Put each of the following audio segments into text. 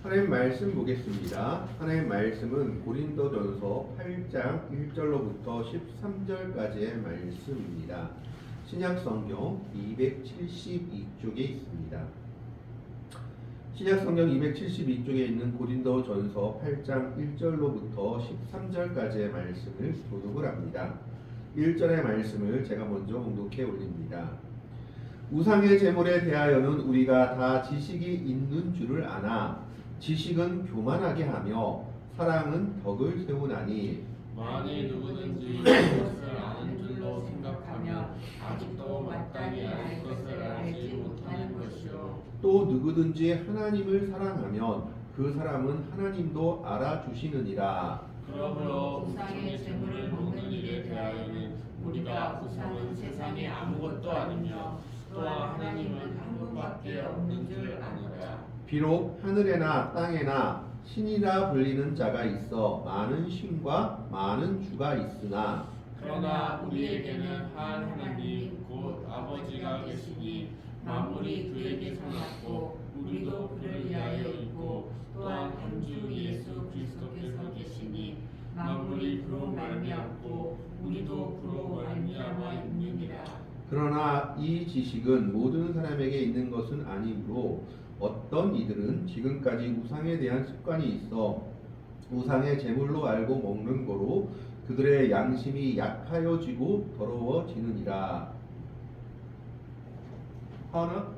하나님 말씀 보겠습니다. 하나님 말씀은 고린도전서 8장 1절로부터 13절까지의 말씀입니다. 신약성경 272쪽에 있습니다. 신약성경 272쪽에 있는 고린도전서 8장 1절로부터 13절까지의 말씀을 교독을 합니다. 1절의 말씀을 제가 먼저 봉독해 올립니다. 우상의 제물에 대하여는 우리가 다 지식이 있는 줄을 아나 지식은 교만하게 하며 사랑은 덕을 세우나니 만일 누구든지 이것을 아는 줄로 생각하면 아직도 마땅히 알 것을 알지 못하는 것이요 또 누구든지 하나님을 사랑하면 그 사람은 하나님도 알아주시느니라. 그러므로 우상의 제물을 먹는 일에 대하여는 우리가 우상은 세상에 아무것도 아니며 또한 하나님은 한 분밖에 없는 줄 아노라. 비록 하늘에나 땅에나 신이라 불리는 자가 있어 많은 신과 많은 주가 있으나 그러나 우리에게는 한 하나님 곧 아버지가 계시니 만물이 그에게서 났고 우리도 그를 위하여 있고 또한 한 주 예수 그리스도께서 계시니 만물이 그로 말미암고 우리도 그로 말미암아 있느니라. 그러나 이 지식은 모든 사람에게 있는 것은 아니므로 어떤 이들은 지금까지 우상에 대한 습관이 있어 우상의 제물로 알고 먹는 거로 그들의 양심이 약하여지고 더러워지느니라. 하나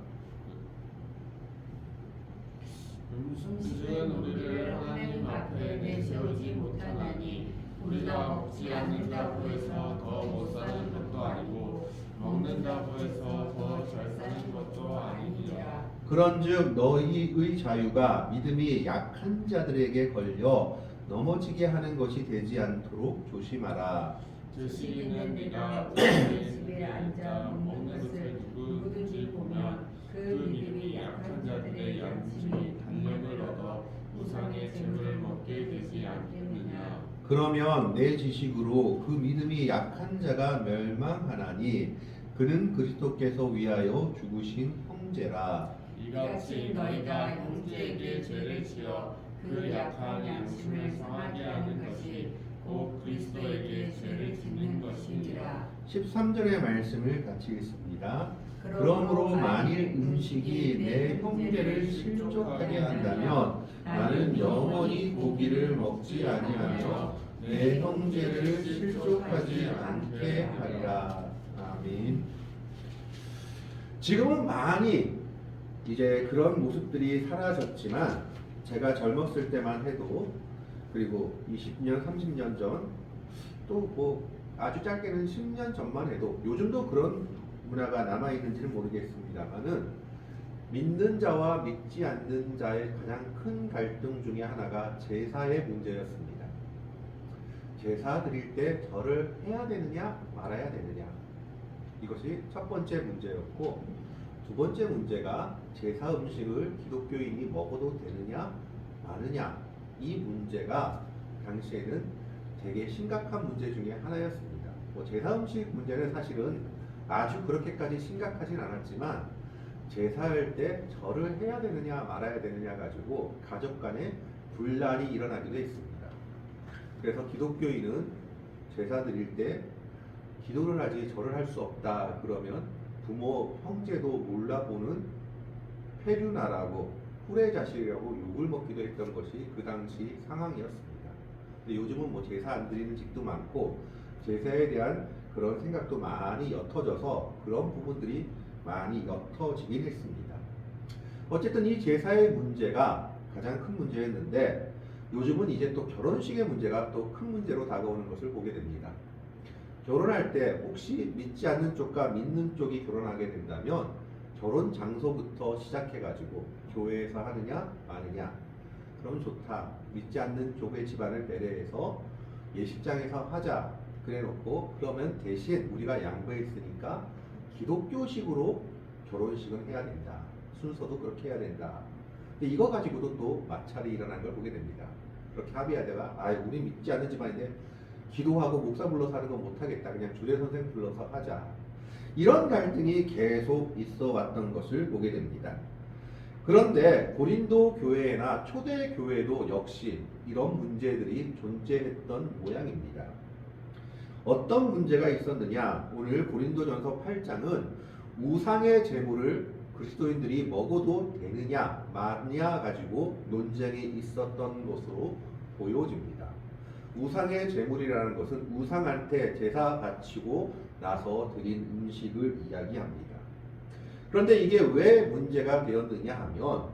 음식은 우리를 하나님 앞에 내세우지 못하나니 우리가 먹지 않는다고 해서 더 못 사는 것도 아니고 먹는다고 해서 더 잘 사는 것도 아니니라. 그런즉 너희의 자유가 믿음이 약한 자들에게 걸려 넘어지게 하는 것이 되지 않도록 조심하라. 지식인은 네가 우리의 집에 앉아 먹는 것을 누구든지 보면 그 믿음이 약한 자들의 양심이 단련을 얻어 우상의 제물을 먹게 되지 않겠느냐. 그러면 내 지식으로 그 믿음이 약한 자가 멸망하나니 그는 그리스도께서 위하여 죽으신 형제라. 이같이 너희가 형제에게 죄를 지어 그 약한 양심을 상하게 하는 것이 곧 그리스도에게 죄를 짓는 것이니라. 13절의 말씀을 같이 읽습니다. 그러므로 만일 음식이 내 형제를 실족하게 한다면 나는 영원히 고기를 먹지 아니하며 내 형제를 실족하지 않게 하리라. 아멘. 지금은 많이 이제 그런 모습들이 사라졌지만 제가 젊었을 때만 해도 그리고 20년, 30년 전 또 뭐 아주 짧게는 10년 전만 해도 요즘도 그런 문화가 남아있는지는 모르겠습니다만은 믿는 자와 믿지 않는 자의 가장 큰 갈등 중에 하나가 제사의 문제였습니다. 제사 드릴 때 절을 해야 되느냐 말아야 되느냐 이것이 첫 번째 문제였고 두 번째 문제가 제사 음식을 기독교인이 먹어도 되느냐 마느냐 이 문제가 당시에는 되게 심각한 문제 중에 하나였습니다. 뭐 제사 음식 문제는 사실은 아주 그렇게까지 심각하진 않았지만 제사할 때 절을 해야 되느냐 말아야 되느냐 가지고 가족 간에 분란이 일어나기도 했습니다. 그래서 기독교인은 제사 드릴 때 기도를 하지 절을 할 수 없다 그러면 부모 형제도 몰라보는 페류나라고 후레자식이라고 욕을 먹기도 했던 것이 그 당시 상황이었습니다. 근데 요즘은 뭐 제사 안 드리는 집도 많고 제사에 대한 그런 생각도 많이 옅어져서 그런 부분들이 많이 옅어지긴 했습니다. 어쨌든 이 제사의 문제가 가장 큰 문제였는데 요즘은 이제 또 결혼식의 문제가 또 큰 문제로 다가오는 것을 보게 됩니다. 결혼할 때 혹시 믿지 않는 쪽과 믿는 쪽이 결혼하게 된다면 결혼 장소부터 시작해가지고 교회에서 하느냐 마느냐 그럼 좋다. 믿지 않는 쪽의 집안을 배려해서 예식장에서 하자 그래놓고 그러면 대신 우리가 양보했으니까 기독교식으로 결혼식은 해야 된다. 순서도 그렇게 해야 된다. 근데 이거 가지고도 또 마찰이 일어난 걸 보게 됩니다. 그렇게 합의하다가 우리 믿지 않는 집안인데 기도하고 목사 불러서 하는 건 못하겠다. 그냥 주례 선생 불러서 하자. 이런 갈등이 계속 있어 왔던 것을 보게 됩니다. 그런데 고린도 교회나 초대 교회도 역시 이런 문제들이 존재했던 모양입니다. 어떤 문제가 있었느냐? 오늘 고린도전서 8장은 우상의 제물을 그리스도인들이 먹어도 되느냐 마냐 가지고 논쟁이 있었던 것으로 보여집니다. 우상의 제물이라는 것은 우상한테 제사 바치고 나서 드린 음식을 이야기합니다. 그런데 이게 왜 문제가 되었느냐 하면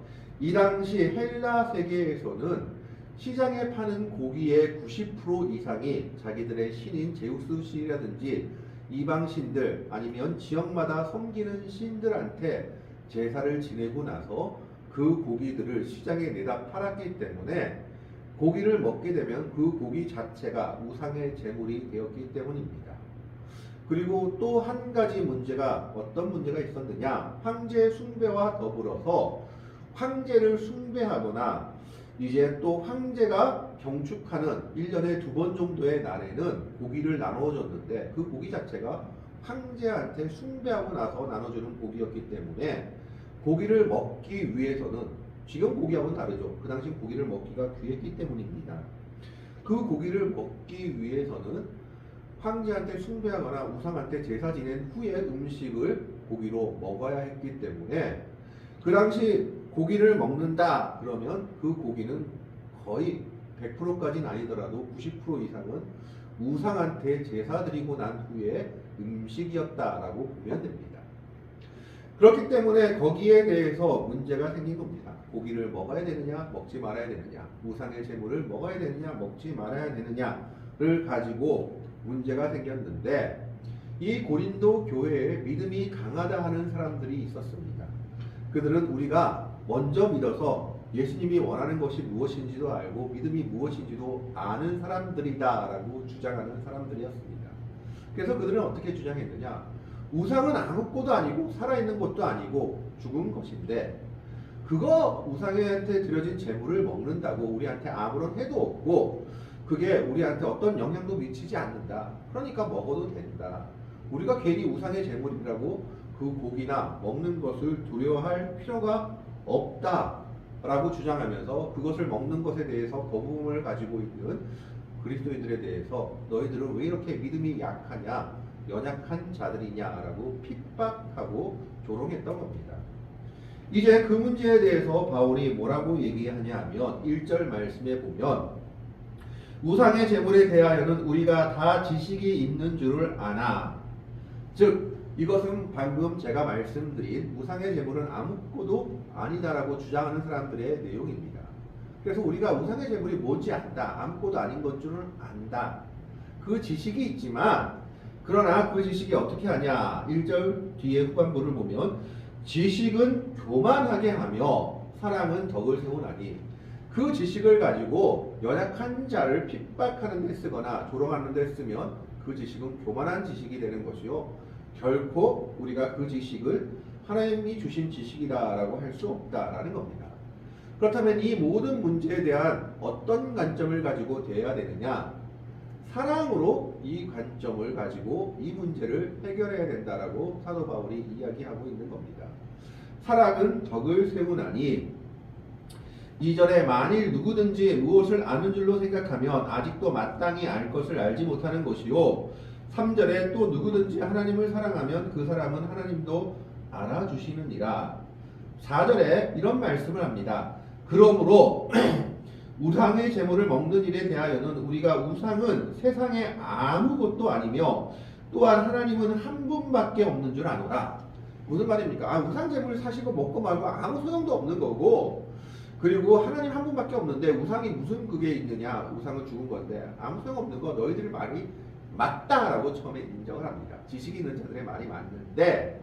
이 당시 헬라 세계에서는 시장에 파는 고기의 90% 이상이 자기들의 신인 제우스 신이라든지 이방신들 아니면 지역마다 섬기는 신들한테 제사를 지내고 나서 그 고기들을 시장에 내다 팔았기 때문에 고기를 먹게 되면 그 고기 자체가 우상의 제물이 되었기 때문입니다. 그리고 또 한 가지 문제가 어떤 문제가 있었느냐? 황제 숭배와 더불어서 황제를 숭배하거나 이제 또 황제가 경축하는 1년에 2번 정도의 날에는 고기를 나눠줬는데 그 고기 자체가 황제한테 숭배하고 나서 나눠주는 고기였기 때문에 고기를 먹기 위해서는 지금 고기하고는 다르죠. 그 당시 고기를 먹기가 귀했기 때문입니다. 그 고기를 먹기 위해서는 황제한테 숭배하거나 우상한테 제사 지낸 후에 음식을 고기로 먹어야 했기 때문에 그 당시 고기를 먹는다 그러면 그 고기는 거의 100%까지는 아니더라도 90% 이상은 우상한테 제사 드리고 난 후에 음식이었다라고 보면 됩니다. 그렇기 때문에 거기에 대해서 문제가 생긴 겁니다. 고기를 먹어야 되느냐 먹지 말아야 되느냐, 우상의 제물을 먹어야 되느냐 먹지 말아야 되느냐를 가지고 문제가 생겼는데 이 고린도 교회에 믿음이 강하다 하는 사람들이 있었습니다. 그들은 우리가 먼저 믿어서 예수님이 원하는 것이 무엇인지도 알고 믿음이 무엇인지도 아는 사람들이다 라고 주장하는 사람들이었습니다. 그래서 그들은 어떻게 주장했느냐? 우상은 아무것도 아니고 살아있는 것도 아니고 죽은 것인데 그거 우상한테 드려진 제물을 먹는다고 우리한테 아무런 해도 없고 그게 우리한테 어떤 영향도 미치지 않는다. 그러니까 먹어도 된다. 우리가 괜히 우상의 제물이라고 그 고기나 먹는 것을 두려워할 필요가 없다라고 주장하면서 그것을 먹는 것에 대해서 거부감을 가지고 있는 그리스도인들에 대해서 너희들은 왜 이렇게 믿음이 약하냐, 연약한 자들이냐라고 핍박하고 조롱했던 겁니다. 이제 그 문제에 대해서 바울이 뭐라고 얘기하냐면 1절 말씀에 보면 우상의 제물에 대하여는 우리가 다 지식이 있는 줄을 아나. 즉 이것은 방금 제가 말씀드린 우상의 제물은 아무것도 아니다라고 주장하는 사람들의 내용입니다. 그래서 우리가 우상의 제물이 뭔지 안다. 아무것도 아닌 것 줄은 안다. 그 지식이 있지만 그러나 그 지식이 어떻게 하냐. 1절 뒤에 후반부를 보면 지식은 교만하게 하며 사랑은 덕을 세우나니 그 지식을 가지고 연약한 자를 핍박하는 데 쓰거나 조롱하는 데 쓰면 그 지식은 교만한 지식이 되는 것이요 결코 우리가 그 지식을 하나님이 주신 지식이다라고 할 수 없다라는 겁니다. 그렇다면 이 모든 문제에 대한 어떤 관점을 가지고 대해야 되느냐? 사랑으로 이 관점을 가지고 이 문제를 해결해야 된다라고 사도 바울이 이야기하고 있는 겁니다. 사랑은 덕을 세우나니 2절에 만일 누구든지 무엇을 아는 줄로 생각하면 아직도 마땅히 알 것을 알지 못하는 것이요 3절에 또 누구든지 하나님을 사랑하면 그 사람은 하나님도 알아주시느니라. 4절에 이런 말씀을 합니다. 그러므로 우상의 제물을 먹는 일에 대하여는 우리가 우상은 세상에 아무것도 아니며 또한 하나님은 한 분밖에 없는 줄 아노라. 무슨 말입니까? 우상 제물을 사시고 먹고 말고 아무 소용도 없는 거고 그리고 하나님 한 분밖에 없는데 우상이 무슨 그게 있느냐. 우상은 죽은 건데 아무 소용없는 거 너희들 말이 맞다라고 처음에 인정을 합니다. 지식이 있는 자들의 말이 맞는데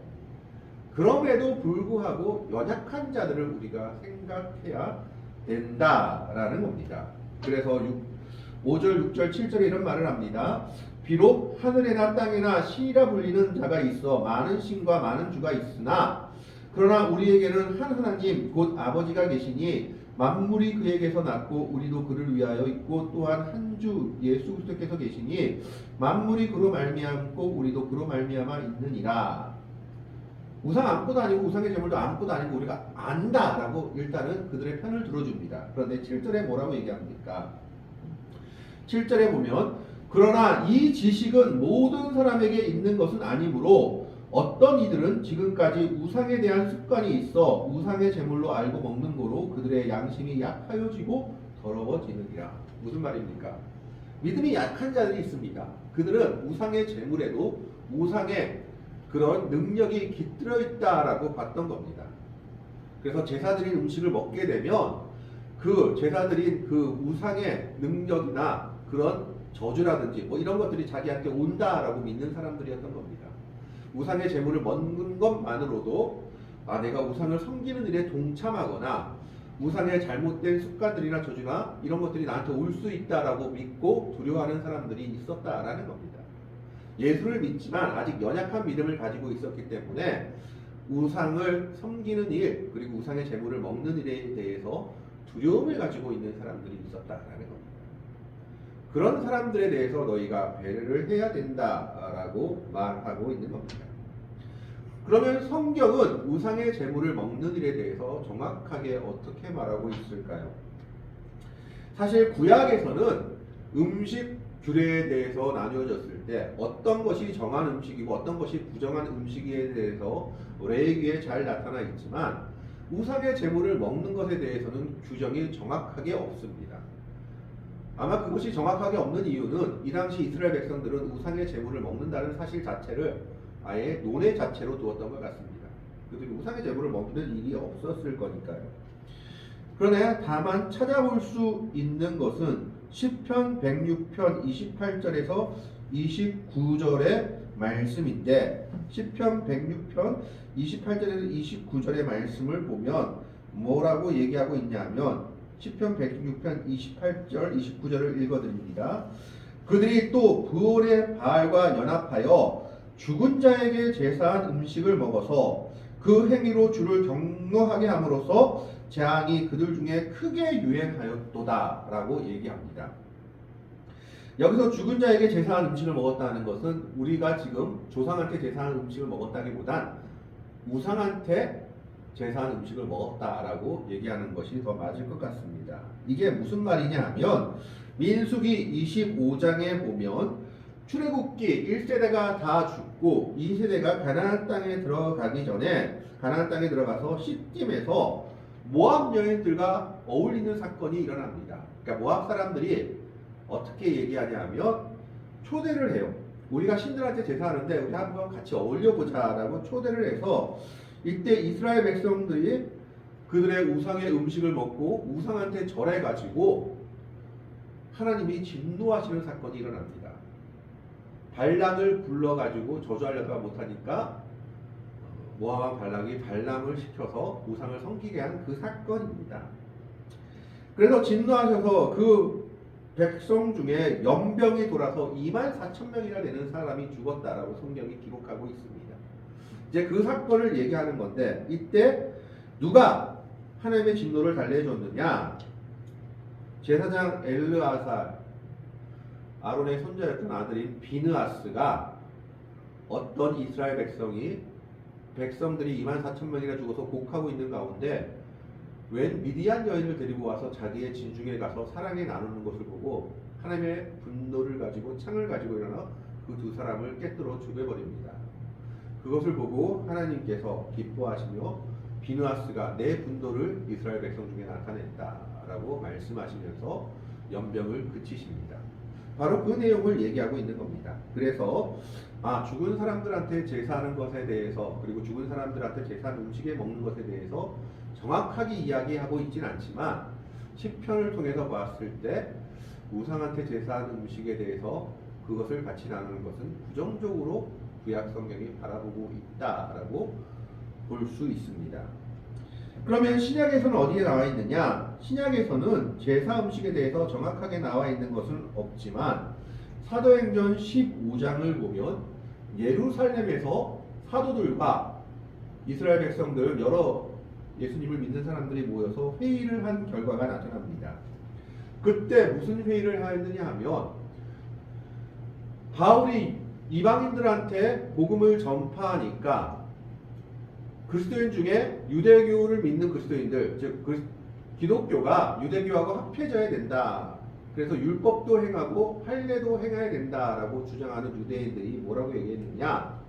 그럼에도 불구하고 연약한 자들을 우리가 생각해야 된다라는 겁니다. 그래서 5절, 6절, 7절에 이런 말을 합니다. 비록 하늘에나 땅에나 신이라 불리는 자가 있어 많은 신과 많은 주가 있으나 그러나 우리에게는 한 하나님 곧 아버지가 계시니 만물이 그에게서 났고 우리도 그를 위하여 있고 또한 한 주 예수 그리스도께서 계시니 만물이 그로 말미암고 우리도 그로 말미암아 있느니라. 우상 아무것도 아니고 우상의 제물도 아무것도 아니고 우리가 안다라고 일단은 그들의 편을 들어줍니다. 그런데 7절에 뭐라고 얘기합니까? 7절에 보면 그러나 이 지식은 모든 사람에게 있는 것은 아니므로 어떤 이들은 지금까지 우상에 대한 습관이 있어 우상의 제물로 알고 먹는 거로 그들의 양심이 약하여지고 더러워지느니라. 무슨 말입니까? 믿음이 약한 자들이 있습니다. 그들은 우상의 제물에도 우상의 그런 능력이 깃들어 있다라고 봤던 겁니다. 그래서 제사드린 음식을 먹게 되면 그 제사드린 그 우상의 능력이나 그런 저주라든지 뭐 이런 것들이 자기한테 온다라고 믿는 사람들이었던 겁니다. 우상의 제물을 먹는 것만으로도 내가 우상을 섬기는 일에 동참하거나 우상의 잘못된 습관들이나 저주나 이런 것들이 나한테 올 수 있다라고 믿고 두려워하는 사람들이 있었다라는 겁니다. 예수를 믿지만 아직 연약한 믿음을 가지고 있었기 때문에 우상을 섬기는 일 그리고 우상의 제물을 먹는 일에 대해서 두려움을 가지고 있는 사람들이 있었다라는 겁니다. 그런 사람들에 대해서 너희가 배려를 해야 된다라고 말하고 있는 겁니다. 그러면 성경은 우상의 제물을 먹는 일에 대해서 정확하게 어떻게 말하고 있을까요? 사실 구약에서는 음식 규례에 대해서 나뉘어졌을 때 어떤 것이 정한 음식이고 어떤 것이 부정한 음식에 대해서 레위기에 잘 나타나 있지만 우상의 제물을 먹는 것에 대해서는 규정이 정확하게 없습니다. 아마 그것이 정확하게 없는 이유는 이 당시 이스라엘 백성들은 우상의 제물을 먹는다는 사실 자체를 아예 논의 자체로 두었던 것 같습니다. 그들이 우상의 제물을 먹는 일이 없었을 거니까요. 그러나 다만 찾아볼 수 있는 것은 시편 106편 28절에서 29절의 말씀인데 시편 106편 28절에서 29절의 말씀을 보면 뭐라고 얘기하고 있냐면 시편 106편 28절 29절을 읽어드립니다. 그들이 또 브올의 바알과 연합하여 죽은 자에게 제사한 음식을 먹어서 그 행위로 주를 경노하게 함으로써 재앙이 그들 중에 크게 유행하였도다 라고 얘기합니다. 여기서 죽은 자에게 제사한 음식을 먹었다는 것은 우리가 지금 조상한테 제사한 음식을 먹었다기보단 우상한테 제사한 음식을 먹었다라고 얘기하는 것이 더 맞을 것 같습니다. 이게 무슨 말이냐 하면 민수기 25장에 보면 출애굽기 1세대가 다 죽고 2세대가 가나안 땅에 들어가기 전에 가나안 땅에 들어가서 시딤에서 모압 여인들과 어울리는 사건이 일어납니다. 그러니까 모압 사람들이 어떻게 얘기하냐면 초대를 해요. 우리가 신들한테 제사하는데 우리 한번 같이 어울려보자라고 초대를 해서 이때 이스라엘 백성들이 그들의 우상의 음식을 먹고 우상한테 절해가지고 하나님이 진노하시는 사건이 일어납니다. 발람을 불러가지고 저주하려다가 못하니까 모압 발락이 발람을 시켜서 우상을 섬기게 한 그 사건입니다. 그래서 진노하셔서 그 백성 중에 연병이 돌아서 24,000명이나 되는 사람이 죽었다라고 성경이 기록하고 있습니다. 이제 그 사건을 얘기하는 건데 이때 누가 하나님의 진노를 달래줬느냐? 제사장 엘르아살 아론의 손자였던 아들인 비느하스가 어떤 이스라엘 백성들이 24,000명이나 죽어서 곡하고 있는 가운데 웬 미디안 여인을 데리고 와서 자기의 진중에 가서 사랑에 나누는 것을 보고 하나님의 분노를 가지고 창을 가지고 일어나 그 두 사람을 깨뜨려 죽여버립니다. 그것을 보고 하나님께서 기뻐하시며 비느하스가 내 분노를 이스라엘 백성 중에 나타냈다라고 말씀하시면서 연병을 그치십니다. 바로 그 내용을 얘기하고 있는 겁니다. 그래서 죽은 사람들한테 제사하는 것에 대해서 그리고 죽은 사람들한테 제사한 음식에 먹는 것에 대해서 정확하게 이야기하고 있진 않지만 시편을 통해서 봤을 때 우상한테 제사한 음식에 대해서 그것을 같이 나누는 것은 부정적으로 구약 성경이 바라보고 있다라고 볼 수 있습니다. 그러면 신약에서는 어디에 나와 있느냐? 신약에서는 제사 음식에 대해서 정확하게 나와 있는 것은 없지만 사도행전 15장을 보면 예루살렘에서 사도들과 이스라엘 백성들 여러 예수님을 믿는 사람들이 모여서 회의를 한 결과가 나타납니다. 그때 무슨 회의를 하였느냐 하면 바울이 이방인들한테 복음을 전파하니까 그리스도인 중에 유대교를 믿는 그리스도인들, 즉 기독교가 유대교하고 합해져야 된다. 그래서 율법도 행하고 할례도 행해야 된다라고 주장하는 유대인들이 뭐라고 얘기했느냐?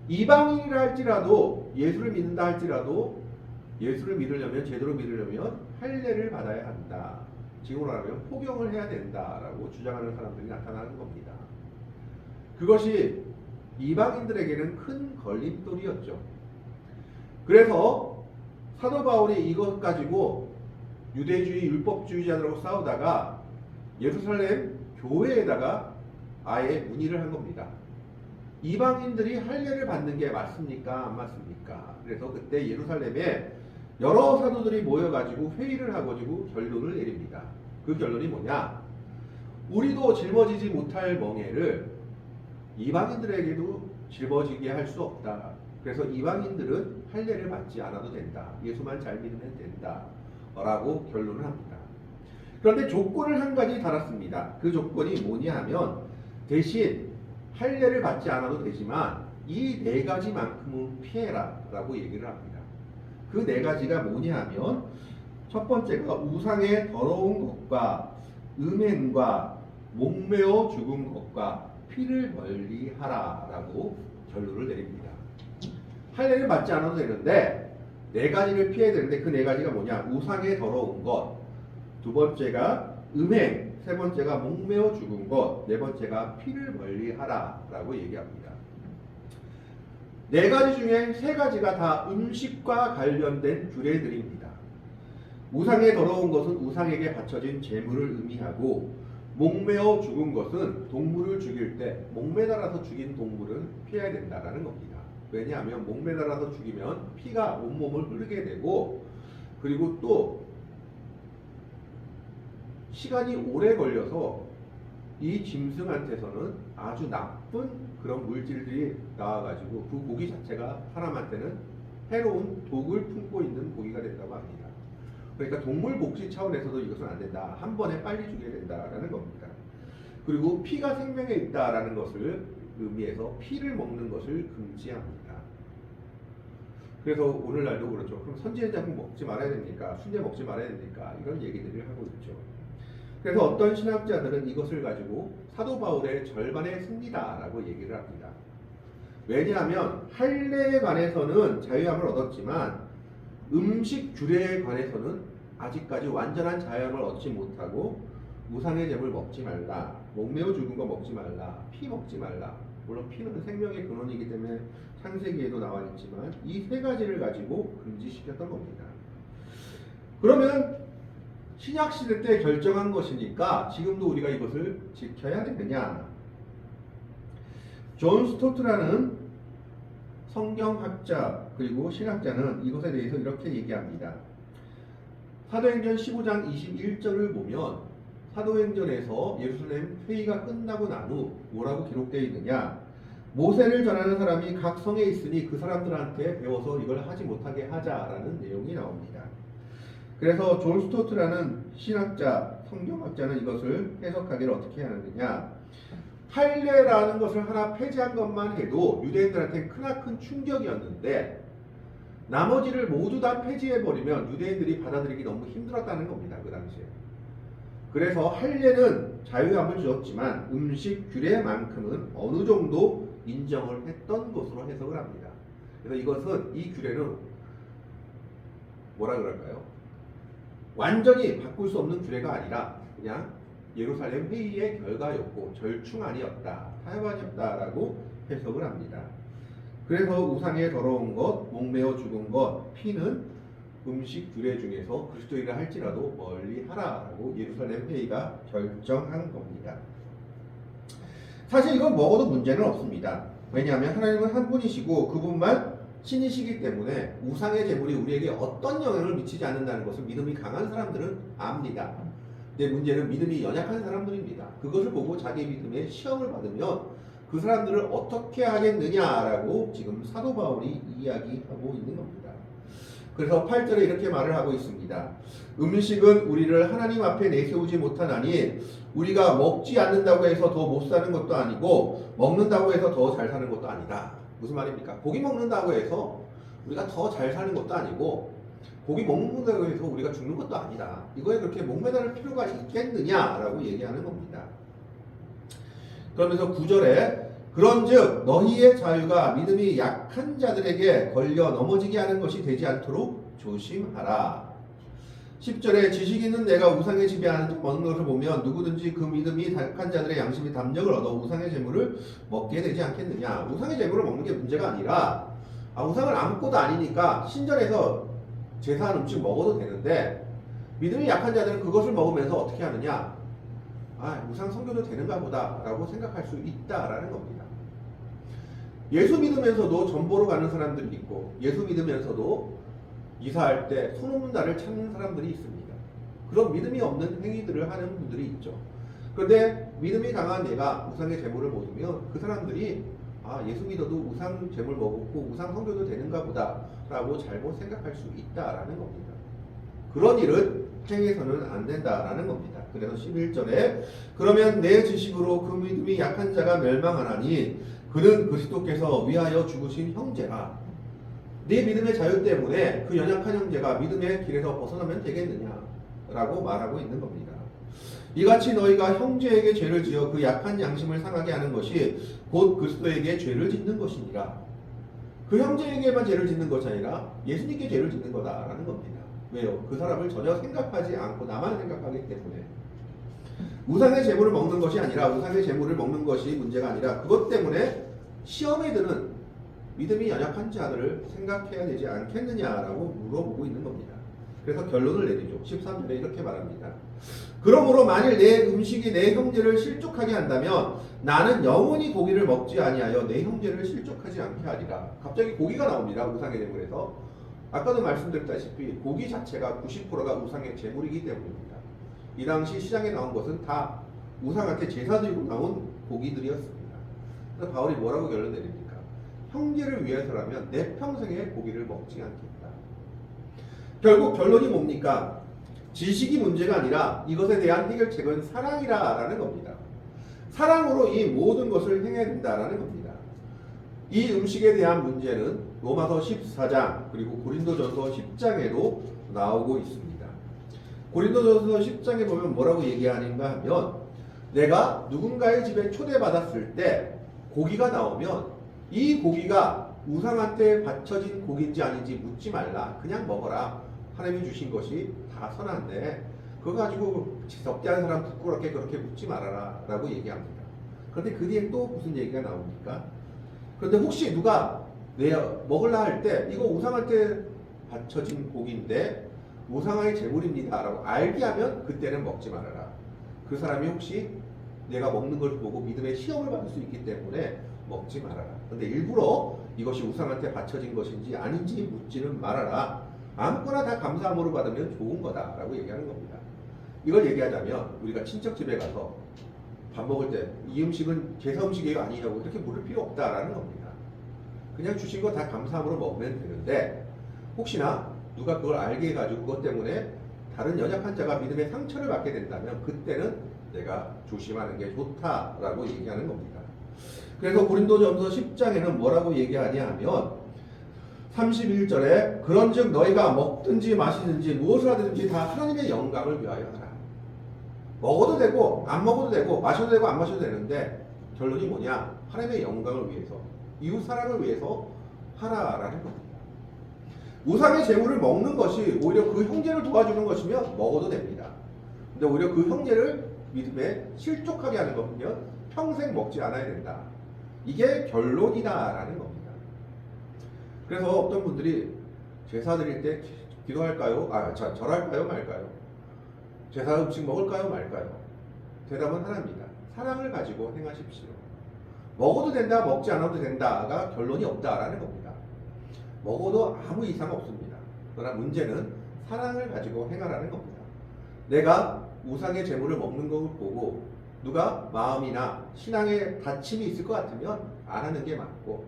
이방인이라 할지라도 예수를 믿는다 할지라도 예수를 믿으려면 제대로 믿으려면 할례를 받아야 한다. 지금으로 말하면 포경을 해야 된다라고 주장하는 사람들이 나타나는 겁니다. 그것이 이방인들에게는 큰 걸림돌이었죠. 그래서 사도 바울이 이것 가지고 유대주의 율법주의자들하고 싸우다가 예루살렘 교회에다가 아예 문의를 한 겁니다. 이방인들이 할례를 받는 게 맞습니까? 안 맞습니까? 그래서 그때 예루살렘에 여러 사도들이 모여가지고 회의를 하고 결론을 내립니다. 그 결론이 뭐냐? 우리도 짊어지지 못할 멍에를 이방인들에게도 짊어지게 할 수 없다. 그래서 이방인들은 할례를 받지 않아도 된다. 예수만 잘 믿으면 된다. 라고 결론을 합니다. 그런데 조건을 한 가지 달았습니다. 그 조건이 뭐냐 하면 대신 할례를 받지 않아도 되지만 이 네 가지만큼은 피해라 라고 얘기를 합니다. 그 네 가지가 뭐냐 하면 첫 번째가 우상의 더러운 것과 음행과 목매어 죽은 것과 피를 멀리하라 라고 결론을 내립니다. 할례를 받지 않아도 되는데 네 가지를 피해야 되는데 그 네 가지가 뭐냐? 우상의 더러운 것, 두 번째가 음행, 세 번째가 목매어 죽은 것, 네 번째가 피를 멀리하라 라고 얘기합니다. 네 가지 중에 세 가지가 다 음식과 관련된 규례들입니다. 우상의 더러운 것은 우상에게 바쳐진 제물을 의미하고 목매어 죽은 것은 동물을 죽일 때 목매달아서 죽인 동물은 피해야 된다는 겁니다. 왜냐하면 목매달아서 죽이면 피가 온몸을 흐르게 되고 그리고 또 시간이 오래 걸려서 이 짐승한테서는 아주 나쁜 그런 물질들이 나와가지고 그 고기 자체가 사람한테는 해로운 독을 품고 있는 고기가 된다고 합니다. 그러니까 동물 복지 차원에서도 이것은 안 된다. 한 번에 빨리 죽여야 된다라는 겁니다. 그리고 피가 생명에 있다라는 것을 의미해서 피를 먹는 것을 금지합니다. 그래서 오늘날도 그렇죠. 그럼 선지자국 먹지 말아야 됩니까? 순대 먹지 말아야 됩니까? 이런 얘기들을 하고 있죠. 그래서 어떤 신학자들은 이것을 가지고 사도 바울의 절반의 승리다라고 얘기를 합니다. 왜냐하면 할례에 관해서는 자유함을 얻었지만 음식 규례에 관해서는 아직까지 완전한 자유함을 얻지 못하고 우상의 제물 먹지 말라, 목매어 죽은 거 먹지 말라, 피 먹지 말라. 물론 피는 생명의 근원이기 때문에 창세기에도 나와 있지만 이 세 가지를 가지고 금지시켰던 겁니다. 그러면 신약 시대 때 결정한 것이니까 지금도 우리가 이것을 지켜야 되느냐? 존 스토트라는 성경학자 그리고 신학자는 이것에 대해서 이렇게 얘기합니다. 사도행전 15장 21절을 보면 사도행전에서 예루살렘 회의가 끝나고 난 후 뭐라고 기록되어 있느냐? 모세를 전하는 사람이 각 성에 있으니 그 사람들한테 배워서 이걸 하지 못하게 하자라는 내용이 나옵니다. 그래서 존 스토트라는 신학자, 성경학자는 이것을 해석하기를 어떻게 하느냐? 할례라는 것을 하나 폐지한 것만 해도 유대인들한테 크나큰 충격이었는데 나머지를 모두 다 폐지해버리면 유대인들이 받아들이기 너무 힘들었다는 겁니다. 그 당시에. 그래서 할례는 자유함을 주었지만 음식 규례만큼은 어느 정도 인정을 했던 것으로 해석을 합니다. 그래서 이것은 이 규례는 뭐라 그럴까요? 완전히 바꿀 수 없는 규례가 아니라 그냥 예루살렘 회의의 결과였고 절충안이었다, 타협안이었다라고 해석을 합니다. 그래서 우상의 더러운 것, 목매어 죽은 것, 피는 음식 규례 중에서 그리스도인이라 할지라도 멀리 하라라고 예루살렘 회의가 결정한 겁니다. 사실 이건 먹어도 문제는 없습니다. 왜냐하면 하나님은 한 분이시고 그분만 신이시기 때문에 우상의 제물이 우리에게 어떤 영향을 미치지 않는다는 것을 믿음이 강한 사람들은 압니다. 근데 문제는 믿음이 연약한 사람들입니다. 그것을 보고 자기 믿음의 시험을 받으면 그 사람들을 어떻게 하겠느냐라고 지금 사도 바울이 이야기하고 있는 겁니다. 그래서 8절에 이렇게 말을 하고 있습니다. 음식은 우리를 하나님 앞에 내세우지 못하나니 우리가 먹지 않는다고 해서 더 못 사는 것도 아니고 먹는다고 해서 더 잘 사는 것도 아니다. 무슨 말입니까? 고기 먹는다고 해서 우리가 더 잘 사는 것도 아니고 고기 먹는다고 해서 우리가 죽는 것도 아니다. 이거에 그렇게 목매달을 필요가 있겠느냐라고 얘기하는 겁니다. 그러면서 9절에 그런즉 너희의 자유가 믿음이 약한 자들에게 걸려 넘어지게 하는 것이 되지 않도록 조심하라. 10절에 지식 있는 내가 우상의 지배하는 자 먹는 것을 보면 누구든지 그 믿음이 약한 자들의 양심이 담력을 얻어 우상의 재물을 먹게 되지 않겠느냐. 우상의 재물을 먹는 게 문제가 아니라 우상을 아무것도 아니니까 신전에서 제사한 음식 먹어도 되는데 믿음이 약한 자들은 그것을 먹으면서 어떻게 하느냐. 우상 선교도 되는가 보다 라고 생각할 수 있다라는 겁니다. 예수 믿으면서도 전보로 가는 사람들이 있고 예수 믿으면서도 이사할 때 손없는 날을 찾는 사람들이 있습니다. 그런 믿음이 없는 행위들을 하는 분들이 있죠. 그런데 믿음이 강한 내가 우상의 재물을 먹으면 그 사람들이 예수 믿어도 우상 재물 먹고 우상 선교도 되는가 보다 라고 잘못 생각할 수 있다라는 겁니다. 그런 일은 행해서는 안 된다라는 겁니다. 그래서 11절에 그러면 내 지식으로 그 믿음이 약한 자가 멸망하나니 그는 그리스도께서 위하여 죽으신 형제라. 네 믿음의 자유 때문에 그 연약한 형제가 믿음의 길에서 벗어나면 되겠느냐라고 말하고 있는 겁니다. 이같이 너희가 형제에게 죄를 지어 그 약한 양심을 상하게 하는 것이 곧 그리스도에게 죄를 짓는 것이니라. 그 형제에게만 죄를 짓는 것이 아니라 예수님께 죄를 짓는 거다라는 겁니다. 왜요? 그 사람을 전혀 생각하지 않고 나만 생각하기 때문에. 우상의 재물을 먹는 것이 아니라 우상의 재물을 먹는 것이 문제가 아니라 그것 때문에 시험에 드는 믿음이 연약한 자들을 생각해야 되지 않겠느냐라고 물어보고 있는 겁니다. 그래서 결론을 내리죠. 13절에 이렇게 말합니다. 그러므로 만일 내 음식이 내 형제를 실족하게 한다면 나는 영원히 고기를 먹지 아니하여 내 형제를 실족하지 않게 하리라. 갑자기 고기가 나옵니다. 우상의 재물에서. 아까도 말씀드렸다시피 고기 자체가 90%가 우상의 재물이기 때문입니다. 이 당시 시장에 나온 것은 다 우상한테 제사 드리고 나온 고기들이었습니다. 그래서 바울이 뭐라고 결론 내립니까? 형제를 위해서라면 내 평생에 고기를 먹지 않겠다. 결국 결론이 뭡니까? 지식이 문제가 아니라 이것에 대한 해결책은 사랑이라는 겁니다. 사랑으로 이 모든 것을 행해야 된다라는 겁니다. 이 음식에 대한 문제는 로마서 14장 그리고 고린도전서 10장에도 나오고 있습니다. 고린도전서 10장에 보면 뭐라고 얘기하는가 하면 내가 누군가의 집에 초대받았을 때 고기가 나오면 이 고기가 우상한테 바쳐진 고기인지 아닌지 묻지 말라. 그냥 먹어라. 하나님이 주신 것이 다 선한데 그거 가지고 적대하는 사람 부끄럽게 그렇게 묻지 말아라 라고 얘기합니다. 그런데 그 뒤에 또 무슨 얘기가 나옵니까? 그런데 혹시 누가 먹으려 할 때 이거 우상한테 바쳐진 고기인데 우상의 재물입니다 라고 알게 하면 그때는 먹지 말아라. 그 사람이 혹시 내가 먹는 걸 보고 믿음의 시험을 받을 수 있기 때문에 먹지 말아라. 그런데 일부러 이것이 우상한테 바쳐진 것인지 아닌지 묻지는 말아라. 아무거나 다 감사함으로 받으면 좋은 거다라고 얘기하는 겁니다. 이걸 얘기하자면 우리가 친척 집에 가서 밥 먹을 때 이 음식은 제사 음식이에요 아니냐고 이렇게 물을 필요 없다라는 겁니다. 그냥 주신 거 다 감사함으로 먹으면 되는데 혹시나 누가 그걸 알게 해가지고 그것 때문에 다른 연약한 자가 믿음의 상처를 받게 된다면 그때는 내가 조심하는 게 좋다라고 얘기하는 겁니다. 그래서 고린도전서 10장에는 뭐라고 얘기하냐 하면 31절에 그런즉 너희가 먹든지 마시든지 무엇을 하든지 다 하나님의 영광을 위하여 하라. 먹어도 되고 안 먹어도 되고 마셔도 되고 안 마셔도 되는데 결론이 뭐냐? 하나님의 영광을 위해서 이웃 사랑을 위해서 하라라는 겁니다. 우상의 재물을 먹는 것이 오히려 그 형제를 도와주는 것이면 먹어도 됩니다. 근데 오히려 그 형제를 믿음에 실족하게 하는 거면 평생 먹지 않아야 된다. 이게 결론이다라는 겁니다. 그래서 어떤 분들이 제사 드릴 때 기도할까요? 절할까요? 말까요? 제사 음식 먹을까요? 말까요? 대답은 하나입니다. 사랑을 가지고 행하십시오. 먹어도 된다, 먹지 않아도 된다가 결론이 없다라는 겁니다. 먹어도 아무 이상 없습니다. 그러나 문제는 사랑을 가지고 행하라는 겁니다. 내가 우상의 재물을 먹는 걸 보고 누가 마음이나 신앙에 다침이 있을 것 같으면 안 하는 게 맞고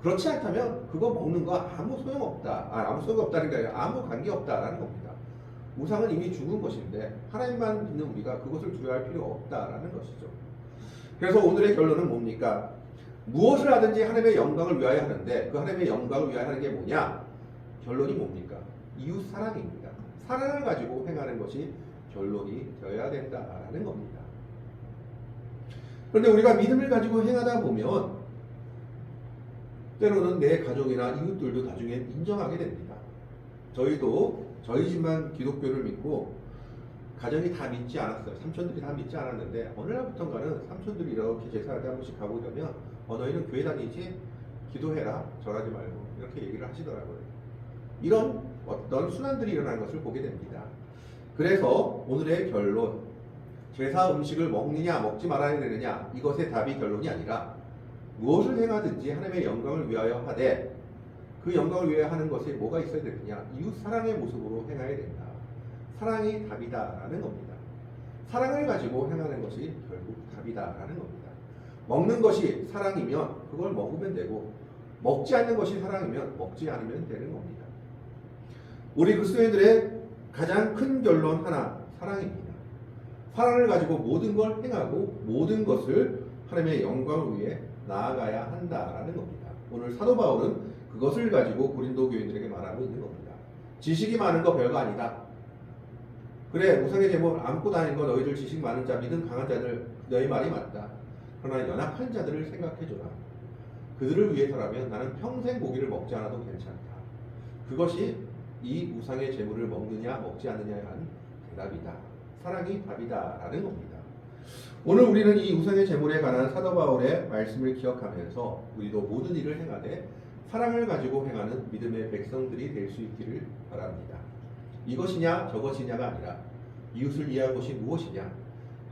그렇지 않다면 그거 먹는 거 아무 소용없다. 아무 소용없다는 게 아니라 아무 관계없다라는 겁니다. 우상은 이미 죽은 것인데 하나님만 믿는 우리가 그것을 두려워할 필요가 없다라는 것이죠. 그래서 오늘의 결론은 뭡니까? 무엇을 하든지 하나님의 영광을 위하여 하는데 그 하나님의 영광을 위하여 하는 게 뭐냐? 결론이 뭡니까? 이웃 사랑입니다. 사랑을 가지고 행하는 것이 결론이 되어야 된다라는 겁니다. 그런데 우리가 믿음을 가지고 행하다 보면 때로는 내 가족이나 이웃들도 나중에 인정하게 됩니다. 저희도 저희 집만 기독교를 믿고 가정이 다 믿지 않았어요. 삼촌들이 다 믿지 않았는데 어느 날부턴가는 삼촌들이 이렇게 제사할 때 한 번씩 가고 이러면 너희는 교회 다니지? 기도해라. 절하지 말고 이렇게 얘기를 하시더라고요. 이런 어떤 순환들이 일어나는 것을 보게 됩니다. 그래서 오늘의 결론, 제사 음식을 먹느냐 먹지 말아야 되느냐 이것의 답이 결론이 아니라 무엇을 행하든지 하나님의 영광을 위하여 하되 그 영광을 위하여 하는 것에 뭐가 있어야 되느냐? 이웃 사랑의 모습으로 행해야 된다. 사랑이 답이다라는 겁니다. 사랑을 가지고 행하는 것이 결국 답이다라는 겁니다. 먹는 것이 사랑이면 그걸 먹으면 되고 먹지 않는 것이 사랑이면 먹지 않으면 되는 겁니다. 우리 그리스도인들의 가장 큰 결론 하나, 사랑입니다. 사랑을 가지고 모든 걸 행하고 모든 것을 하나님의 영광을 위해 나아가야 한다라는 겁니다. 오늘 사도 바울은 그것을 가지고 고린도 교인들에게 말하고 있는 겁니다. 지식이 많은 거 별거 아니다. 그래, 우상의 제물 안고 다니는 거 너희들 지식 많은 자, 믿음 강한 자들 너희 말이 맞다. 그러나 연약한 자들을 생각해줘라. 그들을 위해서라면 나는 평생 고기를 먹지 않아도 괜찮다. 그것이 이 우상의 제물을 먹느냐 먹지 않느냐에 대한 대답이다. 사랑이 답이다라는 겁니다. 오늘 우리는 이 우상의 제물에 관한 사도 바울의 말씀을 기억하면서 우리도 모든 일을 행하되 사랑을 가지고 행하는 믿음의 백성들이 될 수 있기를 바랍니다. 이것이냐 저것이냐가 아니라 이웃을 이해할 것이 무엇이냐,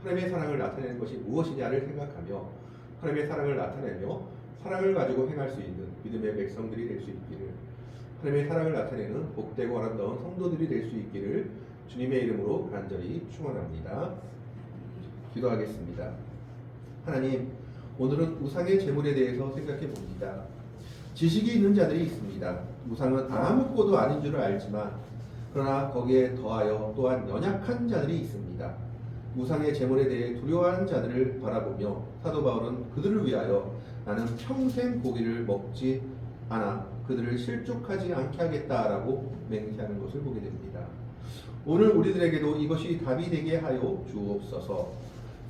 하나님의 사랑을 나타내는 것이 무엇이냐를 생각하며 하나님의 사랑을 나타내며 사랑을 가지고 행할 수 있는 믿음의 백성들이 될 수 있기를, 하나님의 사랑을 나타내는 복되고 아름다운 성도들이 될 수 있기를 주님의 이름으로 간절히 축원합니다. 기도하겠습니다. 하나님, 오늘은 우상의 제물에 대해서 생각해 봅니다. 지식이 있는 자들이 있습니다. 우상은 아무것도 아닌 줄을 알지만 그러나 거기에 더하여 또한 연약한 자들이 있습니다. 우상의 제물에 대해 두려워하는 자들을 바라보며 사도 바울은 그들을 위하여 나는 평생 고기를 먹지 않아 그들을 실족하지 않게 하겠다라고 맹세하는 것을 보게 됩니다. 오늘 우리들에게도 이것이 답이 되게 하여 주옵소서.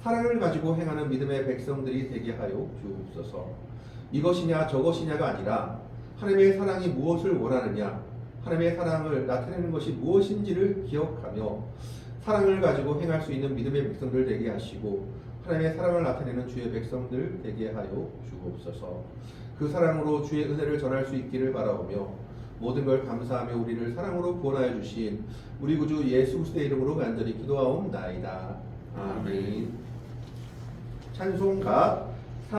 사랑을 가지고 행하는 믿음의 백성들이 되게 하여 주옵소서. 이것이냐 저것이냐가 아니라 하나님의 사랑이 무엇을 원하느냐, 하나님의 사랑을 나타내는 것이 무엇인지를 기억하며 사랑을 가지고 행할 수 있는 믿음의 백성들 되게 하시고 하나님의 사랑을 나타내는 주의 백성들 되게 하여 주옵소서. 그 사랑으로 주의 은혜를 전할 수 있기를 바라오며 모든 걸 감사하며 우리를 사랑으로 구원하여 주신 우리 구주 예수 그리스도의 이름으로 간절히 기도하옵나이다. 아멘. 찬송가